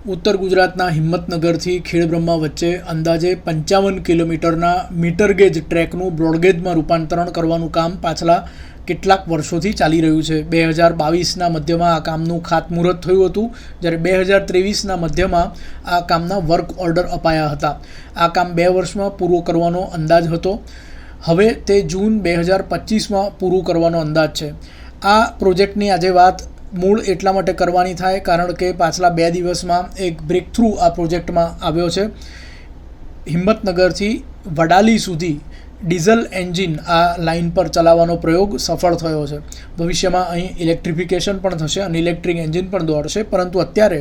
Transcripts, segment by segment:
उत्तर गुजरातना हिम्मतनगरथी खेड़ब्रह्मा वच्चे अंदाजे 55 किलोमीटरना मीटर गेज ट्रेकनुं ब्रॉडगेजमां रूपांतरण करवानुं काम पाछला કેટલાક વર્ષોથી ચાલી રહ્યું છે। 2022ના મધ્યમાં આ કામનું ખાતમુહૂર્ત થયું હતું, જ્યારે 2023ના મધ્યમાં આ કામના વર્ક ઓર્ડર અપાયા હતા। આ કામ 2 વર્ષમાં પૂરું કરવાનો અંદાજ હતો। હવે તે જૂન 2025માં પૂરું કરવાનો અંદાજ છે। આ પ્રોજેક્ટની આજે વાત મૂળ એટલા માટે કરવાની થાય કારણ કે પાછલા 2 દિવસમાં એક બ્રેક થ્રુ આ પ્રોજેક્ટમાં આવ્યો છે। હિંમતનગરથી વડાલી સુધી ડીઝલ એન્જિન આ લાઇન પર ચલાવવાનો પ્રયોગ સફળ થયો છે। ભવિષ્યમાં અહીં ઇલેક્ટ્રિફિકેશન પણ થશે અને ઇલેક્ટ્રિક એન્જિન પણ દોડશે, પરંતુ અત્યારે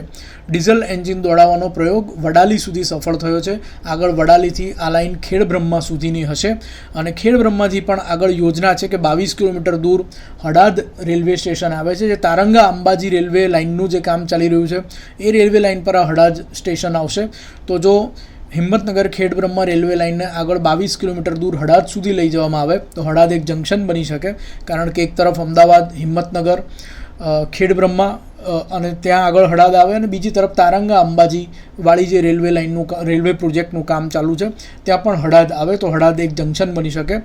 ડીઝલ એન્જિન દોડાવવાનો પ્રયોગ વડાલી સુધી સફળ થયો છે। આગળ વડાલીથી આ લાઇન ખેડબ્રહ્મા સુધીની હશે અને ખેડબ્રહ્માથી પણ આગળ યોજના છે કે 22 કિલોમીટર દૂર હડાદ રેલવે સ્ટેશન આવે છે, જે તારંગા અંબાજી રેલવે લાઇનનું જે કામ ચાલી રહ્યું છે એ રેલવે લાઇન પર આ હડાદ સ્ટેશન આવશે। તો જો हिम्मतनगर खेड़ब्रह्मा रेलवे लाइन ने आगळ 22 किलोमीटर दूर हड़ाद सुधी लई जवामां आवे तो हड़ाद एक जंक्शन बनी शके, कारण के एक तरफ अमदावाद हिम्मतनगर खेड़ब्रह्मा અને ત્યાં આગળ હડાદ આવે અને બીજી તરફ તારંગા અંબાજી વાળી જે રેલવે લાઇનનું રેલવે પ્રોજેક્ટનું કામ ચાલુ છે ત્યાં પણ હડાદ આવે તો હડાદ એક જંક્શન બની શકે।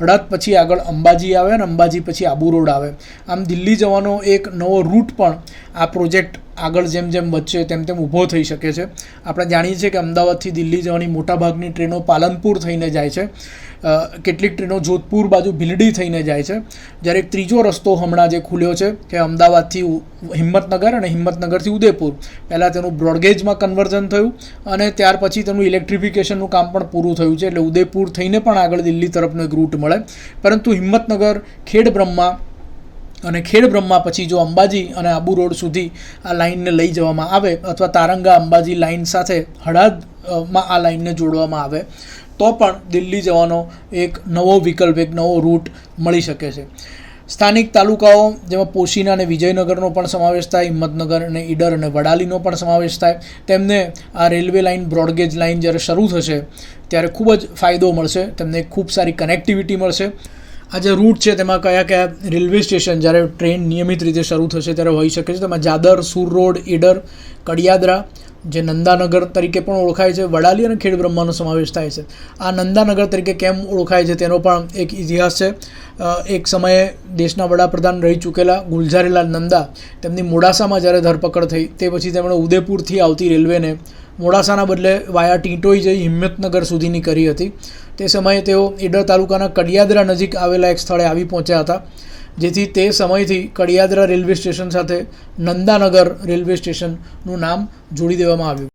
હડાદ પછી આગળ અંબાજી આવે અને અંબાજી પછી આબુ રોડ આવે। આમ દિલ્હી જવાનો એક નવો રૂટ પણ આ પ્રોજેક્ટ આગળ જેમ જેમ વધશે તેમ તેમ ઊભો થઈ શકે છે। આપણે જાણીએ છીએ કે અમદાવાદથી દિલ્હી જવાની મોટાભાગની ટ્રેનો પાલનપુર થઈને જાય છે, કેટલીક ટ્રેનો જોધપુર બાજુ ભીલડી થઈને જાય છે, જ્યારે એક ત્રીજો રસ્તો હમણાં જે ખુલ્યો છે કે અમદાવાદથી હિંમતનગર અને હિંમતનગરથી ઉદયપુર, પહેલાં તેનું બ્રોડગેજમાં કન્વર્ઝન થયું અને ત્યાર પછી તેનું ઇલેક્ટ્રિફિકેશનનું કામ પણ પૂરું થયું છે, એટલે ઉદયપુર થઈને પણ આગળ દિલ્હી તરફનો એક રૂટ મળે। પરંતુ હિંમતનગર ખેડબ્રહ્મા અને ખેડબ્રહ્મા પછી જો અંબાજી અને આબુ રોડ સુધી આ લાઇનને લઈ જવામાં આવે અથવા તારંગા અંબાજી લાઇન સાથે હડાદમાં આ લાઇનને જોડવામાં આવે તો પણ દિલ્હી જવાનો એક નવો વિકલ્પ, એક નવો રૂટ મળી શકે છે। સ્થાનિક તાલુકાઓ જેમાં પોશીના અને વિજયનગરનો પણ સમાવેશ થાય, હિંમતનગર અને ઈડર અને વડાલીનો પણ સમાવેશ થાય, તેમને આ રેલવે લાઇન બ્રોડગેજ લાઇન જ્યારે શરૂ થશે ત્યારે ખૂબ જ ફાયદો મળશે, તેમને ખૂબ સારી કનેક્ટિવિટી મળશે। આ જે રૂટ છે તેમાં કયા કયા રેલવે સ્ટેશન જ્યારે ટ્રેન નિયમિત રીતે શરૂ થશે ત્યારે હોઈ શકે છે, તેમાં જાદર, સુર રોડ, ઈડર, કડિયાદરા જે નંદાનગર તરીકે પણ ઓળખાય છે, વડાલી અને ખેડબ્રહ્માનો સમાવેશ થાય છે। આ નંદાનગર તરીકે કેમ ઓળખાય છે તેનો પણ એક ઇતિહાસ છે। એક સમયે દેશના વડાપ્રધાન રહી ચૂકેલા ગુલઝારીલાલ નંદા, તેમની મોડાસામાં જ્યારે ધરપકડ થઈ તે પછી તેમણે ઉદયપુરથી આવતી રેલવેને મોડાસાના બદલે વાયા ટીંટોઈ જઈ હિંમતનગર સુધીની કરી હતી। તે સમયે તેઓ ઈડર તાલુકાના કડિયાદરા નજીક આવેલા એક સ્થળે આવી પહોંચ્યા હતા, જેથી તે સમયથી કડિયાદરા રેલવે સ્ટેશન સાથે નંદાનગર રેલવે સ્ટેશનનું નામ જોડી દેવામાં આવ્યું।